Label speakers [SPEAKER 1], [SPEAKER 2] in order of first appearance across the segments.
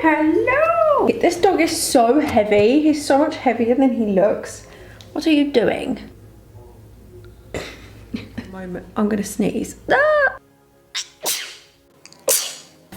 [SPEAKER 1] hello. This dog is so heavy. He's so much heavier than he looks. What are you doing? Moment, I'm gonna sneeze. Ah!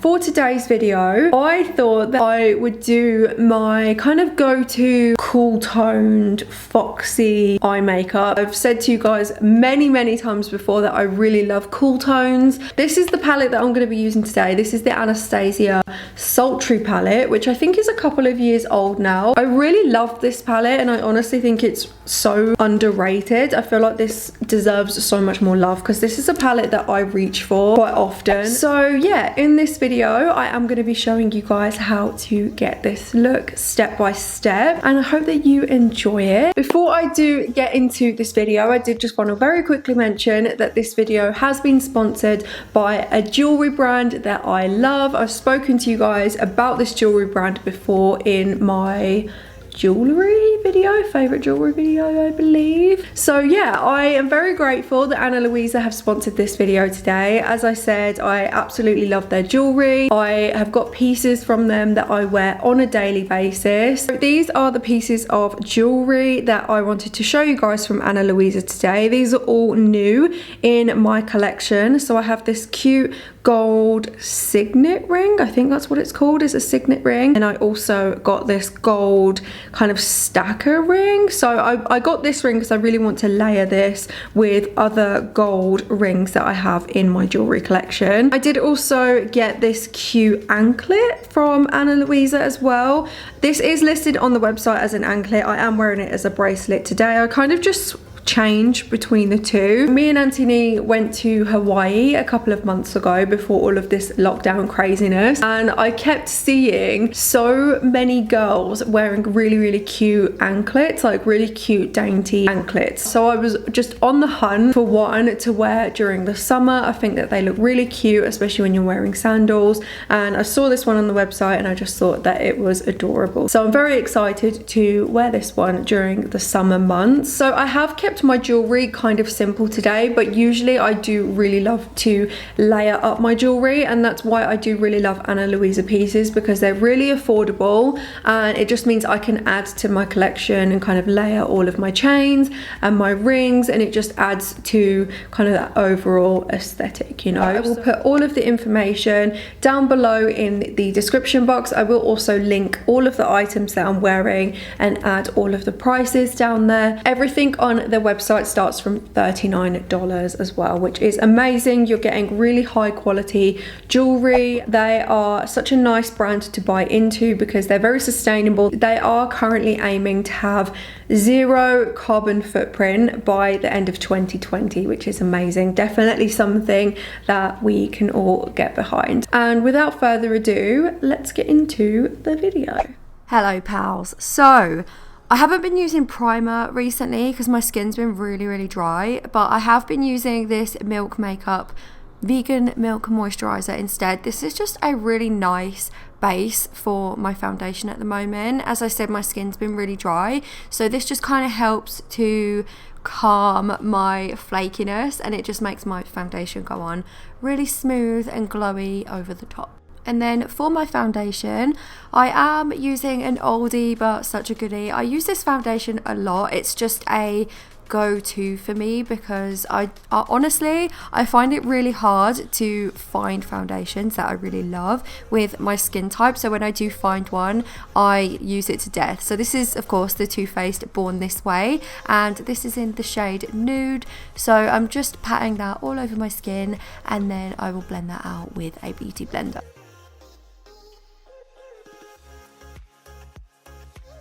[SPEAKER 1] For today's video, I thought that I would do my kind of go-to cool toned FOXY eye makeup. I've said to you guys many times before that I really love cool tones. This is the palette that I'm going to be using today. This is the Anastasia Sultry palette, which I think is a couple of years old now. I really love this palette and I honestly think it's so underrated. I feel like this deserves so much more love because this is a palette that I reach for quite often. So yeah, in this video I am going to be showing you guys how to get this look step by step, and I hope that you enjoy it. Before I do get into this video, I did just want to very quickly mention that this video has been sponsored by a jewelry brand that I love. I've spoken to you guys about this jewelry brand before in my jewelry video, favorite jewelry video, I believe. So yeah, I am very grateful that Ana Luisa have sponsored this video today. As I said, I absolutely love their jewelry. I have got pieces from them that I wear on a daily basis. So these are the pieces of jewelry that I wanted to show you guys from Ana Luisa today. These are all new in my collection. So I have this cute gold signet ring, I think that's what it's called, is a signet ring, and I also got this gold kind of stacker ring. So I got this ring because I really want to layer this with other gold rings that I have in my jewelry collection. I did also get this cute anklet from Ana Luisa as well. This is listed on the website as an anklet. I am wearing it as a bracelet today. I kind of just change between the two. Me and Antony went to Hawaii a couple of months ago before all of this lockdown craziness, and I kept seeing so many girls wearing really cute anklets, like really cute dainty anklets. So I was just on the hunt for one to wear during the summer. I think that they look really cute, especially when you're wearing sandals, and I saw this one on the website and I just thought that it was adorable. So I'm very excited to wear this one during the summer months. So I have kept my jewelry kind of simple today, but usually I do really love to layer up my jewelry, and that's why I do really love Ana Luisa pieces, because they're really affordable and it just means I can add to my collection and kind of layer all of my chains and my rings, and it just adds to kind of that overall aesthetic, you know. I will put all of the information down below in the description box. I will also link all of the items that I'm wearing and add all of the prices down there. Everything on the website starts from $39 as well, which is amazing. You're getting really high quality jewelry. They are such a nice brand to buy into because they're very sustainable. They are currently aiming to have 0 carbon footprint by the end of 2020, which is amazing. Definitely something that we can all get behind. And without further ado, let's get into the video.
[SPEAKER 2] Hello pals. So I haven't been using primer recently because my skin's been really dry, but I have been using this Milk Makeup vegan milk moisturiser instead. This is just a really nice base for my foundation at the moment. As I said, my skin's been really dry, so this just kind of helps to calm my flakiness, and it just makes my foundation go on really smooth and glowy over the top. And then for my foundation, I am using an oldie but such a goodie. I use this foundation a lot. It's just a go-to for me because I honestly find it really hard to find foundations that I really love with my skin type. So when I do find one, I use it to death. So this is of course the Too Faced Born This Way, and this is in the shade Nude. So I'm just patting that all over my skin, and then I will blend that out with a beauty blender.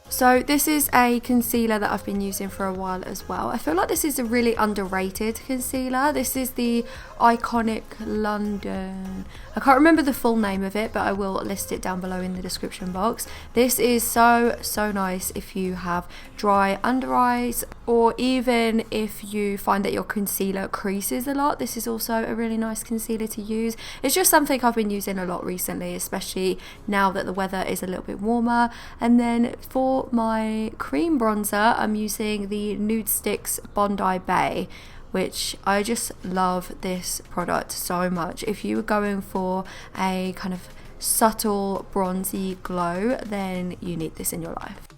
[SPEAKER 2] So this is a concealer that I've been using for a while as well. I feel like this is a really underrated concealer. This is the Iconic London. I can't remember the full name of it, but I will list it down below in the description box. This is so nice if you have dry under eyes, or even if you find that your concealer creases a lot. This is also a really nice concealer to use. It's just something I've been using a lot recently, especially now that the weather is a little bit warmer. And then for my cream bronzer, I'm using the Nude Sticks Bondi Bay, which I just love this product so much. If you were going for a kind of subtle bronzy glow, then you need this in your life.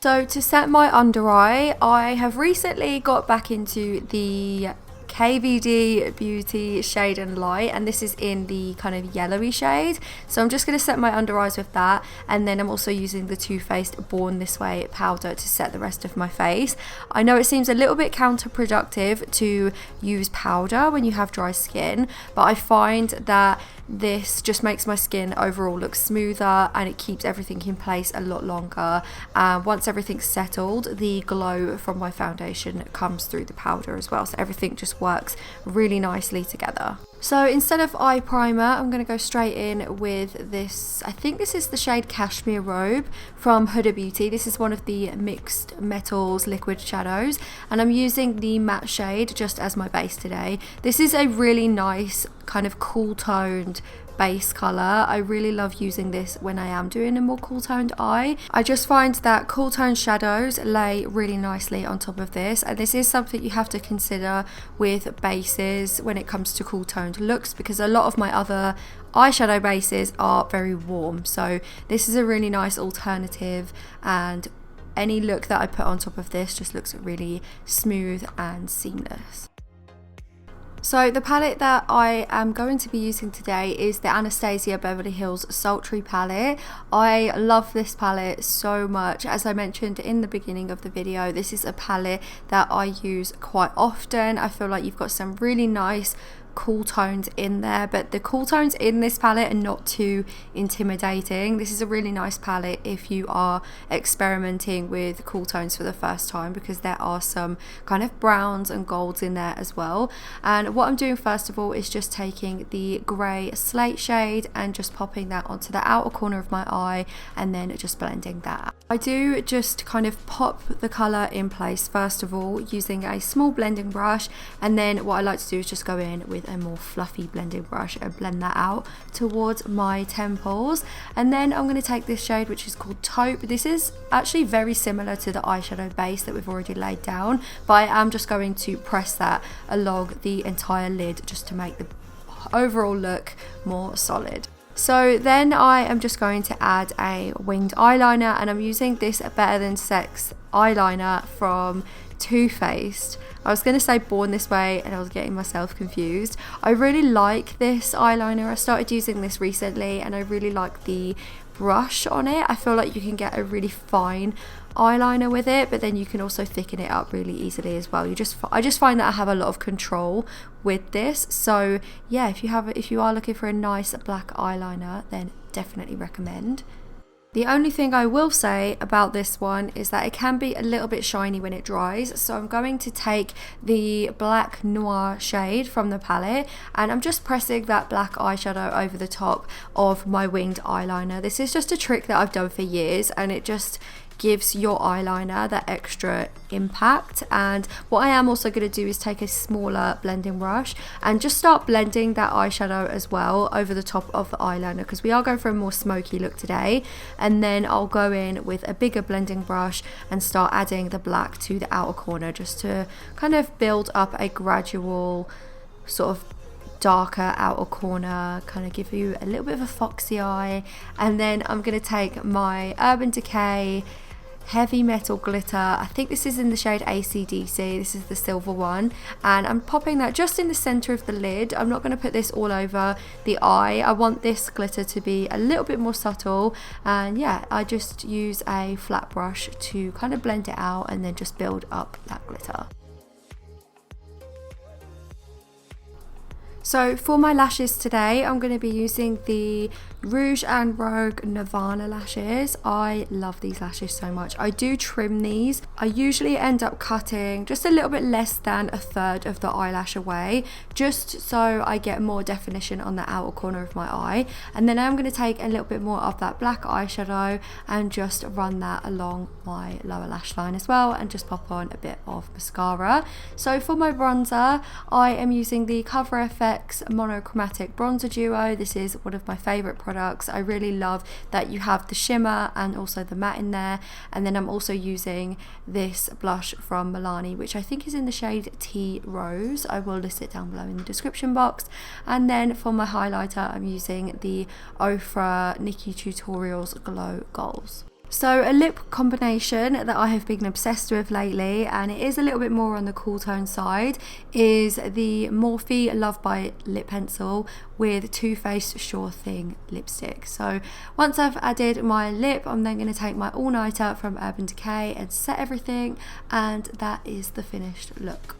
[SPEAKER 2] So to set my under eye, I have recently got back into the KVD Beauty Shade and Light, and this is in the kind of yellowy shade. So I'm just going to set my under eyes with that, and then I'm also using the Too Faced Born This Way powder to set the rest of my face. I know it seems a little bit counterproductive to use powder when you have dry skin, but I find that this just makes my skin overall look smoother, and it keeps everything in place a lot longer. Once everything's settled, the glow from my foundation comes through the powder as well, so everything just works really nicely together. So instead of eye primer, I'm going to go straight in with this. I think this is the shade Cashmere Robe from Huda Beauty. This is one of the mixed metals liquid shadows, and I'm using the matte shade just as my base today. This is a really nice kind of cool toned base color. I really love using this when I am doing a more cool toned eye. I just find that cool toned shadows lay really nicely on top of this, and this is something you have to consider with bases when it comes to cool toned looks, because a lot of my other eyeshadow bases are very warm. So this is a really nice alternative, and any look that I put on top of this just looks really smooth and seamless. So the palette that I am going to be using today is the Anastasia Beverly Hills Sultry palette. I love this palette so much. As I mentioned in the beginning of the video, this is a palette that I use quite often. I feel like you've got some really nice cool tones in there, but the cool tones in this palette are not too intimidating. This is a really nice palette if you are experimenting with cool tones for the first time, because there are some kind of browns and golds in there as well. And what I'm doing first of all is just taking the grey slate shade and just popping that onto the outer corner of my eye, and then just blending that. I do just kind of pop the colour in place first of all using a small blending brush, and then what I like to do is just go in with a more fluffy blending brush and blend that out towards my temples. And then I'm going to take this shade which is called Taupe. This is actually very similar to the eyeshadow base that we've already laid down, but I am just going to press that along the entire lid just to make the overall look more solid. So then I am just going to add a winged eyeliner, and I'm using this Better Than Sex eyeliner from Too Faced. I was going to say Born This Way and I was getting myself confused. I really like this eyeliner. I started using this recently and I really like the brush on it. I feel like you can get a really fine eyeliner with it, but then you can also thicken it up really easily as well. I just find that I have a lot of control with this. So yeah, if you are looking for a nice black eyeliner, then definitely recommend. The only thing I will say about this one is that it can be a little bit shiny when it dries, so I'm going to take the Black Noir shade from the palette and I'm just pressing that black eyeshadow over the top of my winged eyeliner. This is just a trick that I've done for years, and it just gives your eyeliner that extra impact. And what I am also going to do is take a smaller blending brush and just start blending that eyeshadow as well over the top of the eyeliner, because we are going for a more smoky look today. And then I'll go in with a bigger blending brush and start adding the black to the outer corner just to kind of build up a gradual sort of darker outer corner, kind of give you a little bit of a foxy eye. And then I'm going to take my Urban Decay Heavy Metal Glitter. I think this is in the shade AC/DC. This is the silver one, and I'm popping that just in the center of the lid. I'm not going to put this all over the eye. I want this glitter to be a little bit more subtle, and yeah, I just use a flat brush to kind of blend it out and then just build up that glitter. So for my lashes today, I'm going to be using the Rouge and Rogue Nirvana lashes. I love these lashes so much. I do trim these. I usually end up cutting just a little bit less than a third of the eyelash away, just so I get more definition on the outer corner of my eye. And then I'm going to take a little bit more of that black eyeshadow and just run that along my lower lash line as well, and just pop on a bit of mascara. So for my bronzer, I am using the Cover FX Monochromatic Bronzer Duo. This is one of my favourite products. I really love that you have the shimmer and also the matte in there. And then I'm also using this blush from Milani, which I think is in the shade Tea Rose. I will list it down below in the description box. And then for my highlighter, I'm using the OFRA Nikkie Tutorials Glow Goals. So a lip combination that I have been obsessed with lately, and it is a little bit more on the cool tone side, is the Morphe Love Bite lip pencil with Too Faced Sure Thing lipstick. So once I've added my lip, I'm then going to take my all-nighter from Urban Decay and set everything, and that is the finished look.